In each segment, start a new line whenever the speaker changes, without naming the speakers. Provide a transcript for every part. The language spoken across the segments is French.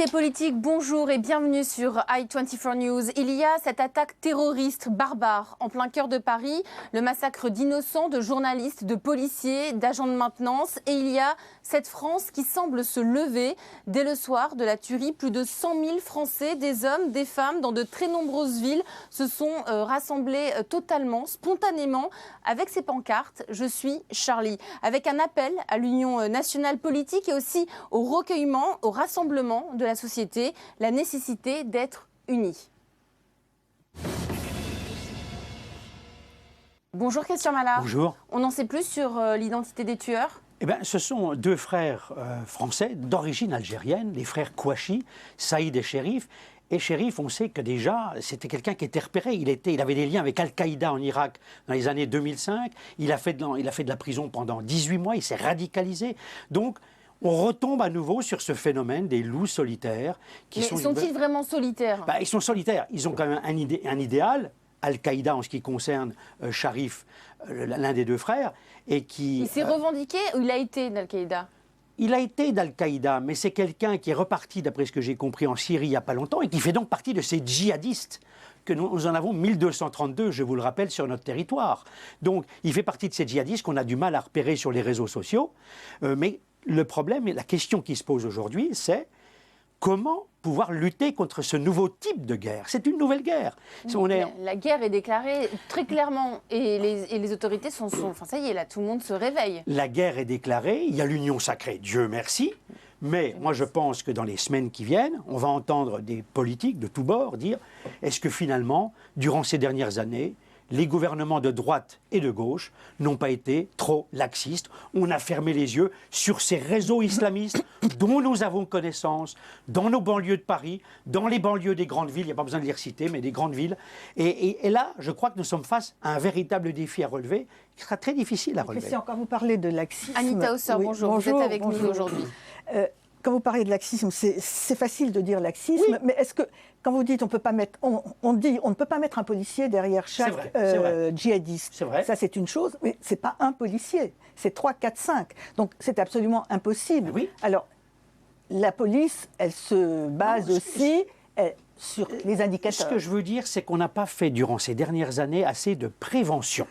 Actualité politique, bonjour et bienvenue sur i24 News. Il y a cette attaque terroriste barbare en plein cœur de Paris, le massacre d'innocents, de journalistes, de policiers, d'agents de maintenance. Et il y a cette France qui semble se lever. Dès le soir de la tuerie, plus de 100 000 Français, des hommes, des femmes, dans de très nombreuses villes, se sont rassemblés totalement, spontanément, avec ces pancartes « Je suis Charlie », avec un appel à l'union nationale politique et aussi au recueillement, au rassemblement de la société, la nécessité d'être unis. Bonjour Christian Mallard.
Bonjour.
On en sait plus sur l'identité des tueurs ?
Eh bien, ce sont deux frères français d'origine algérienne, les frères Kouachi, Saïd et Chérif. Et Chérif, on sait que déjà, c'était quelqu'un qui était repéré. Il avait des liens avec Al-Qaïda en Irak dans les années 2005. Il a fait de la prison pendant 18 mois. Il s'est radicalisé. Donc, on retombe à nouveau sur ce phénomène des loups solitaires.
Mais sont-ils vraiment solitaires ?
Ils sont solitaires. Ils ont quand même un idéal. Al-Qaïda en ce qui concerne Sharif, l'un des deux frères, et qui...
Il s'est revendiqué ou il a été d'Al-Qaïda ?
Il a été d'Al-Qaïda, mais c'est quelqu'un qui est reparti, d'après ce que j'ai compris, en Syrie il n'y a pas longtemps, et qui fait donc partie de ces djihadistes, que nous en avons 1232, je vous le rappelle, sur notre territoire. Donc, il fait partie de ces djihadistes qu'on a du mal à repérer sur les réseaux sociaux, mais le problème et la question qui se pose aujourd'hui, c'est comment pouvoir lutter contre ce nouveau type de guerre. C'est une nouvelle guerre.
La guerre est déclarée très clairement et les autorités sont... Enfin, ça y est, là, tout le monde se réveille.
La guerre est déclarée, il y a l'union sacrée, Dieu merci. Mais moi, je pense que dans les semaines qui viennent, on va entendre des politiques de tous bords dire est-ce que finalement, durant ces dernières années, les gouvernements de droite et de gauche n'ont pas été trop laxistes. On a fermé les yeux sur ces réseaux islamistes dont nous avons connaissance dans nos banlieues de Paris, dans les banlieues des grandes villes, il n'y a pas besoin de les reciter, mais des grandes villes. Et là, je crois que nous sommes face à un véritable défi à relever, qui sera très difficile à relever.
Christian, quand vous parlez de laxisme...
Anita Hausser, oui, bonjour, vous êtes avec nous aujourd'hui.
Quand vous parlez de laxisme, c'est facile de dire laxisme, oui. Mais est-ce que, quand vous dites on peut pas mettre, on dit on ne peut pas mettre un policier derrière chaque djihadiste.
C'est vrai.
Ça c'est une chose, mais c'est pas un policier, c'est 3, 4, 5. Donc c'est absolument impossible.
Oui.
Alors la police, elle se base aussi sur les indicateurs.
Ce que je veux dire, c'est qu'on n'a pas fait durant ces dernières années assez de prévention.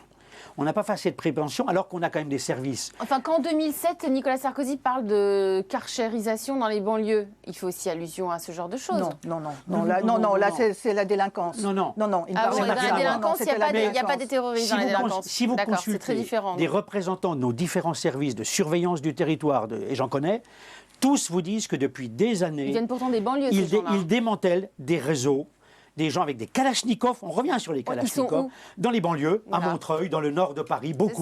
On n'a pas fait assez de prévention alors qu'on a quand même des services.
Enfin, qu'en 2007, Nicolas Sarkozy parle de carchérisation dans les banlieues, il fait aussi allusion à ce genre de choses.
Non, là c'est la délinquance.
Non.
Il parle
de la délinquance, il n'y a pas des terroristes dans la délinquance.
Si vous consultez des représentants de nos différents services de surveillance du territoire, et j'en connais, tous vous disent que depuis des années...
Ils viennent pourtant des banlieues, ces gens-là.
Ils démantèlent des réseaux, des gens avec des kalachnikovs, on revient sur les kalachnikovs, dans les banlieues, voilà. À Montreuil, dans le nord de Paris, beaucoup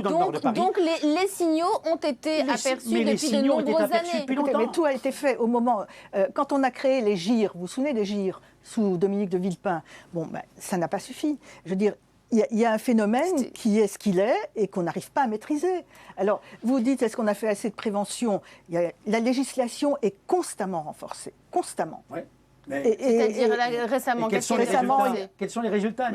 dans le nord de Paris.
Donc les signaux ont été aperçus depuis de nombreuses années.
Mais tout a été fait au moment, quand on a créé les GIR, vous vous souvenez des GIR, sous Dominique de Villepin, ça n'a pas suffi. Je veux dire, il y a un phénomène qui est ce qu'il est et qu'on n'arrive pas à maîtriser. Alors, vous dites, est-ce qu'on a fait assez de prévention ? La législation est constamment renforcée, constamment.
Ouais.
C'est-à-dire récemment,
quels sont les résultats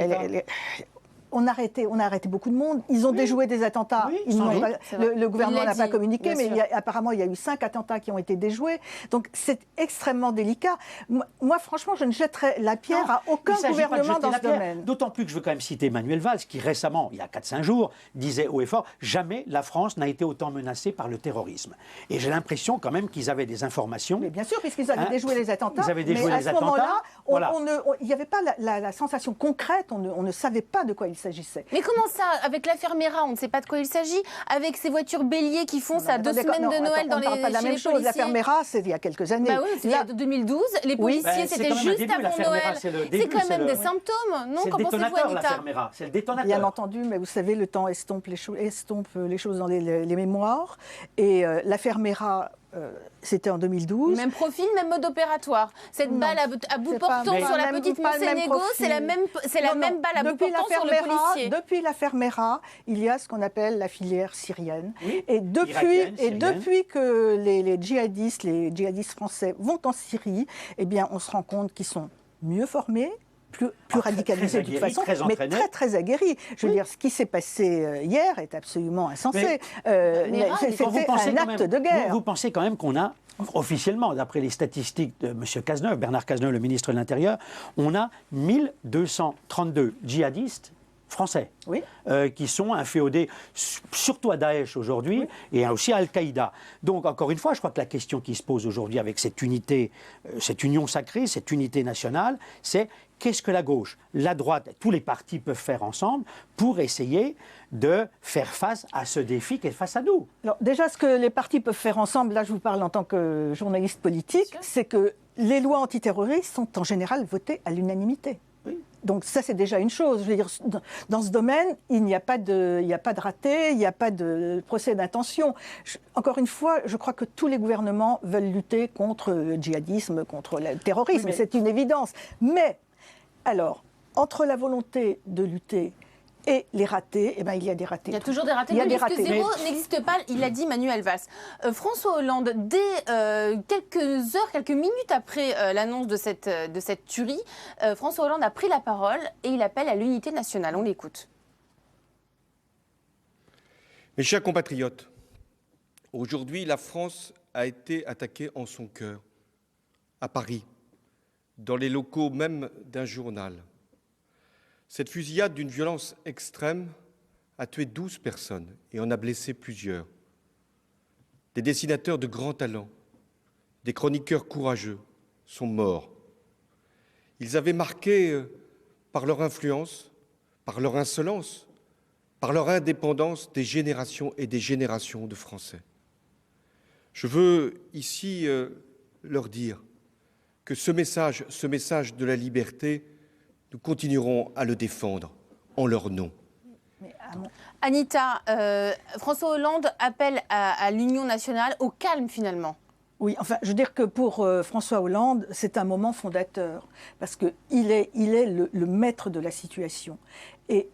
on a arrêté beaucoup de monde. Ils ont déjoué des attentats.
Oui,
le gouvernement n'a pas communiqué, mais apparemment, il y a eu 5 attentats qui ont été déjoués. Donc, c'est extrêmement délicat. Moi, franchement, je ne jetterai la pierre à aucun gouvernement dans ce domaine.
D'autant plus que je veux quand même citer Manuel Valls, qui récemment, il y a 4-5 jours, disait haut et fort « Jamais la France n'a été autant menacée par le terrorisme ». Et j'ai l'impression quand même qu'ils avaient des informations.
Mais bien sûr, puisqu'ils avaient déjoué les attentats.
Ils avaient déjoué les attentats.
Mais à ce moment-là, il n'y avait pas la sensation concrète, on ne savait pas de quoi il s'agissait.
Mais comment ça ? Avec l'affaire Mera, on ne sait pas de quoi il s'agit. Avec ces voitures béliers qui font ça 2 semaines de Noël dans les policiers.
On ne parle pas de la même chose. L'affaire Mera, c'est il y a quelques années.
Bah oui, c'est il y a 2012. Les policiers, c'était juste avant Noël. C'est quand même des symptômes, non ? Qu'en pensez-vous, Anita ?
C'est le détonateur.
Bien entendu, mais vous savez, le temps estompe les choses dans les mémoires. Et l'affaire Mera... c'était en 2012.
Même profil, même mode opératoire. Cette balle à bout portant sur la petite Monténégro, c'est la même balle à bout portant sur le policier.
Depuis l'affaire Mera, il y a ce qu'on appelle la filière syrienne. Oui, et depuis que les djihadistes français vont en Syrie, eh bien, on se rend compte qu'ils sont mieux formés, plus radicalisé de toute façon, mais très aguerri. Je veux dire, ce qui s'est passé hier est absolument insensé. C'était un acte de guerre.
Vous pensez quand même qu'on a, officiellement, d'après les statistiques de M. Cazeneuve, Bernard Cazeneuve, le ministre de l'Intérieur, on a 1232 djihadistes français, qui sont inféodés surtout à Daesh aujourd'hui, et aussi à Al-Qaïda. Donc, encore une fois, je crois que la question qui se pose aujourd'hui avec cette unité, cette union sacrée, cette unité nationale, c'est qu'est-ce que la gauche, la droite, tous les partis peuvent faire ensemble pour essayer de faire face à ce défi qui est face à nous.
Alors, déjà, ce que les partis peuvent faire ensemble, là je vous parle en tant que journaliste politique, c'est que les lois antiterroristes sont en général votées à l'unanimité. Donc ça, c'est déjà une chose. Je veux dire, dans ce domaine, il n'y a pas de raté, il n'y a pas de procès d'intention. Encore une fois, je crois que tous les gouvernements veulent lutter contre le djihadisme, contre le terrorisme. C'est une évidence. Mais, alors, entre la volonté de lutter et les ratés, eh ben, il y a des ratés.
Il y a toujours des ratés. Zéro n'existe pas, il a dit Manuel Valls. François Hollande, dès quelques heures, quelques minutes après l'annonce de cette tuerie, François Hollande a pris la parole et il appelle à l'unité nationale. On l'écoute.
Mes chers compatriotes, aujourd'hui, la France a été attaquée en son cœur, à Paris, dans les locaux même d'un journal. Cette fusillade d'une violence extrême a tué 12 personnes et en a blessé plusieurs. Des dessinateurs de grand talent, des chroniqueurs courageux sont morts. Ils avaient marqué par leur influence, par leur insolence, par leur indépendance des générations et des générations de Français. Je veux ici leur dire que ce message de la liberté, nous continuerons à le défendre en leur nom.
Anita, François Hollande appelle à l'union nationale, au calme finalement.
Oui, enfin, je veux dire que pour François Hollande, c'est un moment fondateur, parce qu'il est le maître de la situation. Et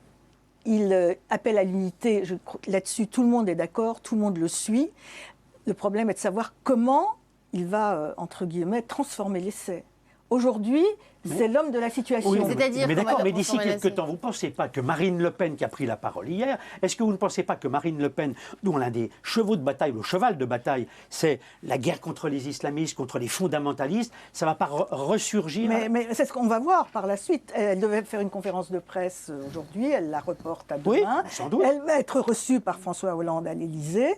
il appelle à l'unité, là-dessus tout le monde est d'accord, tout le monde le suit. Le problème est de savoir comment il va, entre guillemets, transformer l'essai. Aujourd'hui, c'est l'homme de la situation.
Oui, mais d'accord, mais d'ici quelques temps, vous ne pensez pas que Marine Le Pen, qui a pris la parole hier, est-ce que vous ne pensez pas que Marine Le Pen, dont l'un des chevaux de bataille, le cheval de bataille, c'est la guerre contre les islamistes, contre les fondamentalistes, ça ne va pas ressurgir?
Mais c'est ce qu'on va voir par la suite. Elle devait faire une conférence de presse aujourd'hui, elle la reporte à demain.
Oui, sans doute.
Elle va être reçue par François Hollande à l'Élysée.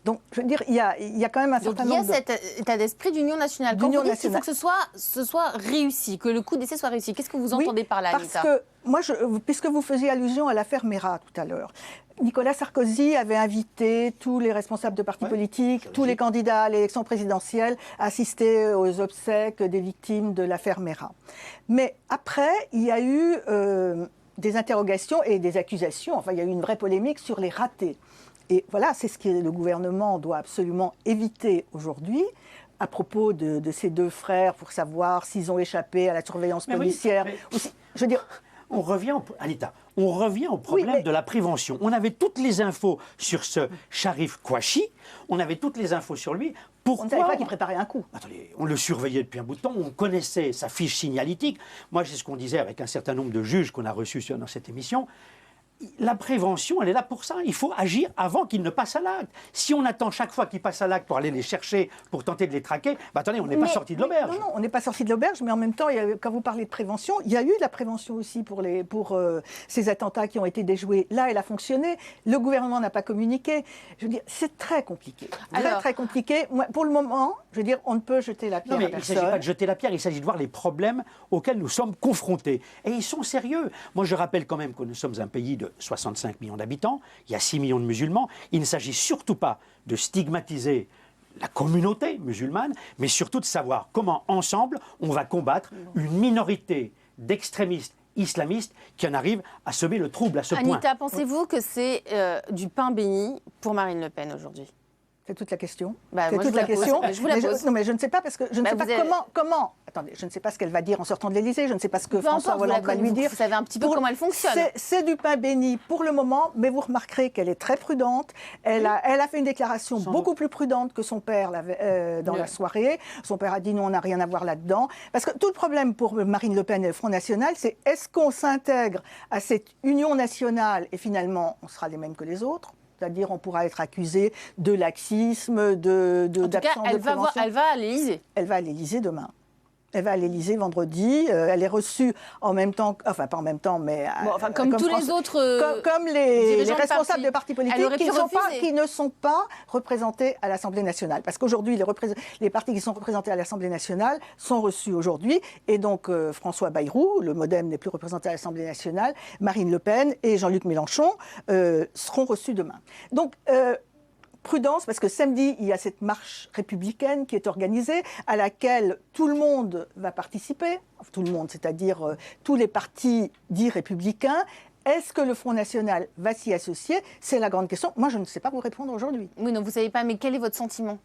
Donc, je veux dire, il y a quand même un certain nombre de...
Il y a cet état d'esprit d'union nationale. Quand vous dites qu'il faut que ce soit réussi, que le coup d'essai soit réussi, qu'est-ce que vous entendez par là, Anita ?
Parce que, moi, puisque vous faisiez allusion à l'affaire Mera tout à l'heure, Nicolas Sarkozy avait invité tous les responsables de partis politiques, tous les candidats à l'élection présidentielle à assister aux obsèques des victimes de l'affaire Mera. Mais après, il y a eu des interrogations et des accusations, enfin, il y a eu une vraie polémique sur les ratés. Et voilà, c'est ce que le gouvernement doit absolument éviter aujourd'hui à propos de ces deux frères pour savoir s'ils ont échappé à la surveillance policière. Je veux dire,
on revient, Anita, on revient au problème de la prévention. On avait toutes les infos sur ce Sharif Kouachi, on avait toutes les infos sur lui. Pourquoi
on ne savait pas qu'il préparait un coup.
Attendez, on le surveillait depuis un bout de temps, on connaissait sa fiche signalétique. Moi, c'est ce qu'on disait avec un certain nombre de juges qu'on a reçus dans cette émission. La prévention, elle est là pour ça. Il faut agir avant qu'ils ne passent à l'acte. Si on attend chaque fois qu'ils passent à l'acte pour aller les chercher, pour tenter de les traquer, attendez, on n'est pas sorti de l'auberge.
Non, on n'est pas sorti de l'auberge, mais en même temps, quand vous parlez de prévention, il y a eu de la prévention aussi pour ces attentats qui ont été déjoués. Là, elle a fonctionné. Le gouvernement n'a pas communiqué. Je veux dire, c'est très compliqué. Très compliqué. Moi, pour le moment, je veux dire, on ne peut jeter la pierre à personne.
Il ne s'agit pas de jeter la pierre, il s'agit de voir les problèmes auxquels nous sommes confrontés. Et ils sont sérieux. Moi, je rappelle quand même que nous sommes un pays de 65 millions d'habitants, il y a 6 millions de musulmans. Il ne s'agit surtout pas de stigmatiser la communauté musulmane, mais surtout de savoir comment, ensemble, on va combattre une minorité d'extrémistes islamistes qui en arrivent à semer le trouble à ce point.
Anita, pensez-vous que c'est du pain béni pour Marine Le Pen aujourd'hui ?
C'est toute la question.
Bah,
c'est
moi,
toute la question.
Je vous la pose.
Non, mais je ne sais pas parce que je ne sais pas
vous avez-
comment. Attendez, je ne sais pas ce qu'elle va dire en sortant de l'Élysée. Je ne sais pas ce que
Peu
François
importe,
Hollande va lui dire.
Vous savez un petit peu comment elle fonctionne.
C'est du pain béni pour le moment, mais vous remarquerez qu'elle est très prudente. Elle a fait une déclaration beaucoup plus prudente que son père dans la soirée. Son père a dit non, on n'a rien à voir là-dedans. Parce que tout le problème pour Marine Le Pen et le Front National, c'est est-ce qu'on s'intègre à cette union nationale et finalement on sera les mêmes que les autres? C'est-à-dire, on pourra être accusé de laxisme, d'absence de prévention.
Elle va à l'Élysée.
Elle va à l'Élysée demain. Elle va à l'Élysée vendredi. Elle est reçue en même temps, enfin pas en même temps, mais
comme tous les autres,
comme les
dirigeants de
responsables de partis
Elle aurait
politiques
pu
qui ne sont pas représentés à l'Assemblée nationale. Parce qu'aujourd'hui, les partis qui sont représentés à l'Assemblée nationale sont reçus aujourd'hui. Et donc, François Bayrou, le MoDem n'est plus représenté à l'Assemblée nationale, Marine Le Pen et Jean-Luc Mélenchon seront reçus demain. Donc, prudence, parce que samedi, il y a cette marche républicaine qui est organisée, à laquelle tout le monde va participer, tout le monde, c'est-à-dire tous les partis dits républicains. Est-ce que le Front National va s'y associer? C'est la grande question. Moi, je ne sais pas vous répondre aujourd'hui.
Oui, non, vous ne savez pas, mais quel est votre sentiment?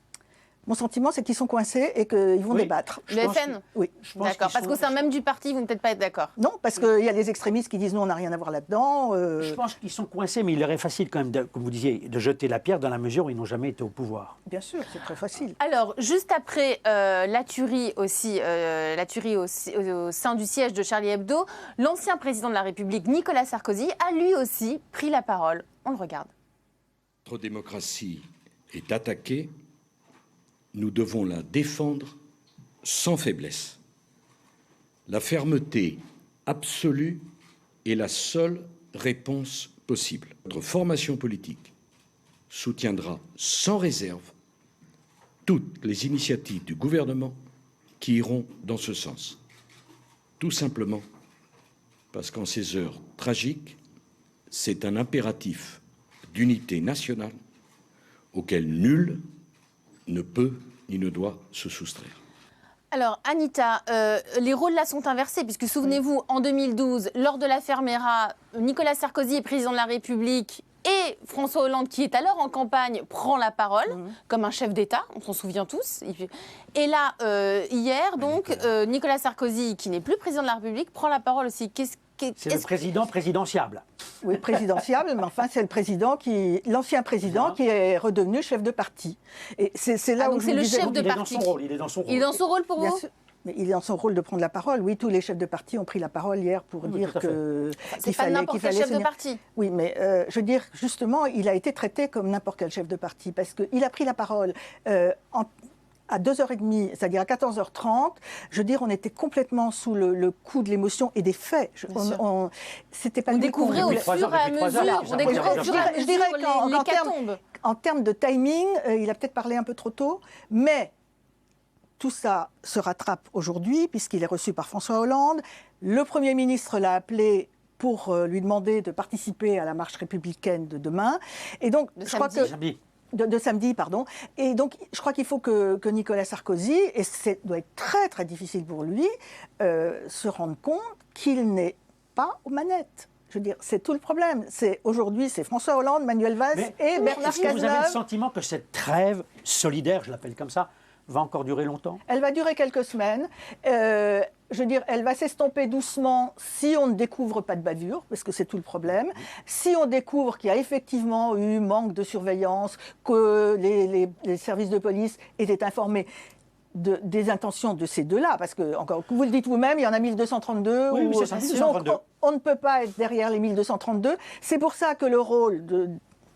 Mon sentiment, c'est qu'ils sont coincés et qu'ils vont débattre.
Le FN?
Oui.
D'accord, parce qu'au sein même du parti, vous ne peut-être pas être d'accord.
Non, parce qu'il y a les extrémistes qui disent non, on n'a rien à voir là-dedans.
Je pense qu'ils sont coincés, mais il leur est facile quand même, comme vous disiez, de jeter la pierre dans la mesure où ils n'ont jamais été au pouvoir.
Bien sûr, c'est très facile.
Alors, juste après la tuerie aussi, au sein du siège de Charlie Hebdo, l'ancien président de la République, Nicolas Sarkozy, a lui aussi pris la parole. On le regarde.
Notre démocratie est attaquée. Nous devons la défendre sans faiblesse. La fermeté absolue est la seule réponse possible. Notre formation politique soutiendra sans réserve toutes les initiatives du gouvernement qui iront dans ce sens. Tout simplement parce qu'en ces heures tragiques, c'est un impératif d'unité nationale auquel nul ne peut ni ne doit se soustraire.
Alors, Anita, les rôles là sont inversés, puisque souvenez-vous, en 2012, lors de l'affaire Mera, Nicolas Sarkozy est président de la République et François Hollande, qui est alors en campagne, prend la parole comme un chef d'État, on s'en souvient tous. Et là, hier, donc, Nicolas Sarkozy, qui n'est plus président de la République, prend la parole aussi.
C'est le président présidentiable.
Oui, présidentiable, mais enfin, c'est l'ancien président qui est redevenu chef de parti. Et c'est là où
donc
je
c'est le
disais,
chef de
Il est
parti.
dans son rôle. Il est dans son rôle.
Il est dans son rôle pour
bien
vous?
sûr, mais il est dans son rôle de prendre la parole. Oui, tous les chefs de parti ont pris la parole hier pour dire
tout à fait.
C'est pas n'importe quel chef de parti.
Oui, mais je veux dire, justement, il a été traité comme n'importe quel chef de parti parce qu'il a pris la parole à 2h30, c'est-à-dire à 14h30, je veux dire, on était complètement sous le coup de l'émotion et des faits. C'était pas
On découvrait au fur et à mesure.
Je dirais qu'en termes de timing, il a peut-être parlé un peu trop tôt, mais tout ça se rattrape aujourd'hui puisqu'il est reçu par François Hollande. Le Premier ministre l'a appelé pour lui demander de participer à la marche républicaine de demain. Et donc, je crois que... De samedi, pardon. Et donc, je crois qu'il faut que Nicolas Sarkozy, et ça doit être très très difficile pour lui, se rende compte qu'il n'est pas aux manettes. Je veux dire, c'est tout le problème. Aujourd'hui, c'est François Hollande, Manuel Valls et Bernard
Est-ce que vous avez
Cazeneuve.
le sentiment que cette trêve solidaire, je l'appelle comme ça, va encore durer longtemps?
Elle va durer quelques semaines. Je veux dire, elle va s'estomper doucement si on ne découvre pas de bavure, parce que c'est tout le problème. Si on découvre qu'il y a effectivement eu manque de surveillance, que les services de police étaient informés des intentions de ces deux-là, parce que, encore, vous le dites vous-même, il y en a 1232.
Oui, c'est ça, 1232.
Donc, on ne peut pas être derrière les 1232. C'est pour ça que le rôle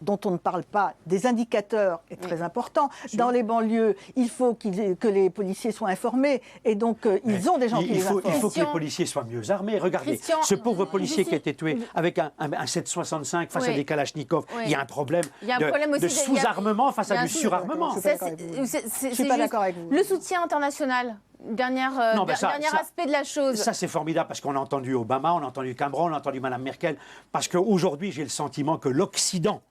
dont on ne parle pas, des indicateurs, est très important. Dans les banlieues, il faut que les policiers soient informés. Et donc, ils ont des gens qui les informent.
Il faut que les policiers soient mieux armés. Regardez, ce pauvre policier qui a été tué avec un 7,65 face à des kalachnikovs, il y a un problème de sous-armement face à du surarmement.
Je ne suis pas d'accord avec vous.
Le soutien international, dernier aspect de la chose.
Ça, c'est formidable parce qu'on a entendu Obama, on a entendu Cameron, on a entendu Mme Merkel. Parce qu'aujourd'hui, j'ai le sentiment que l'Occident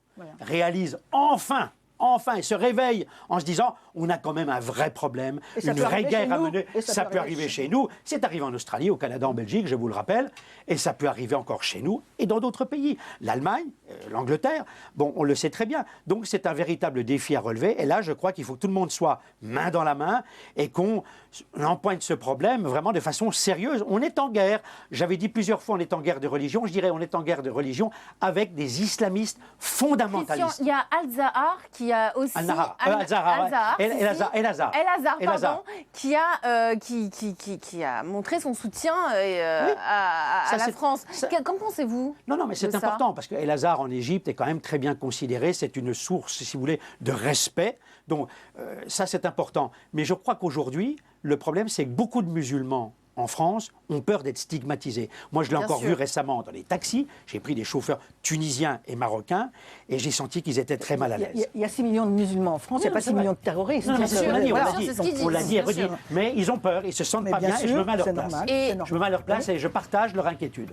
réalise enfin enfin, ils se réveillent en se disant on a quand même un vrai problème, une vraie guerre à mener. Ça peut arriver chez nous. C'est arrivé en Australie, au Canada, en Belgique, je vous le rappelle, et ça peut arriver encore chez nous et dans d'autres pays. L'Allemagne, l'Angleterre, bon, on le sait très bien. Donc c'est un véritable défi à relever. Et là, je crois qu'il faut que tout le monde soit main dans la main et qu'on empoigne ce problème vraiment de façon sérieuse. On est en guerre. J'avais dit plusieurs fois on est en guerre de religion. Je dirais on est en guerre de religion avec des islamistes fondamentalistes.
Christian, il y a Al-Zahar qui a aussi...
El-Azhar,
qui a montré son soutien à la France. Qu'en pensez-vous?
Non, mais c'est important parce que El-Azhar en Égypte est quand même très bien considéré. C'est une source, si vous voulez, de respect. Donc ça, c'est important. Mais je crois qu'aujourd'hui, le problème, c'est que beaucoup de musulmans en France ont peur d'être stigmatisés. Moi, je l'ai encore vu récemment dans les taxis. J'ai pris des chauffeurs tunisiens et marocains et j'ai senti qu'ils étaient très mal à l'aise.
Il y a 6 millions de musulmans en France, il n'y a pas 6 millions de terroristes.
Non, on l'a dit et redit. Mais ils ont peur, ils ne se sentent pas bien et je me mets à leur place. Je me mets à leur place et je partage leur inquiétude.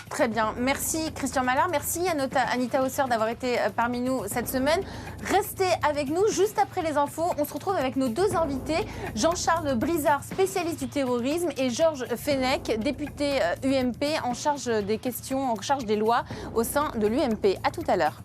Très bien. Merci Christian Mallard. Merci Anita Hausser d'avoir été parmi nous cette semaine. Restez avec nous juste après les infos. On se retrouve avec nos deux invités, Jean-Charles Brizard, spécialiste du terrorisme, et Georges Fenech, député UMP en charge des questions, en charge des lois au sein de l'UMP. À tout à l'heure.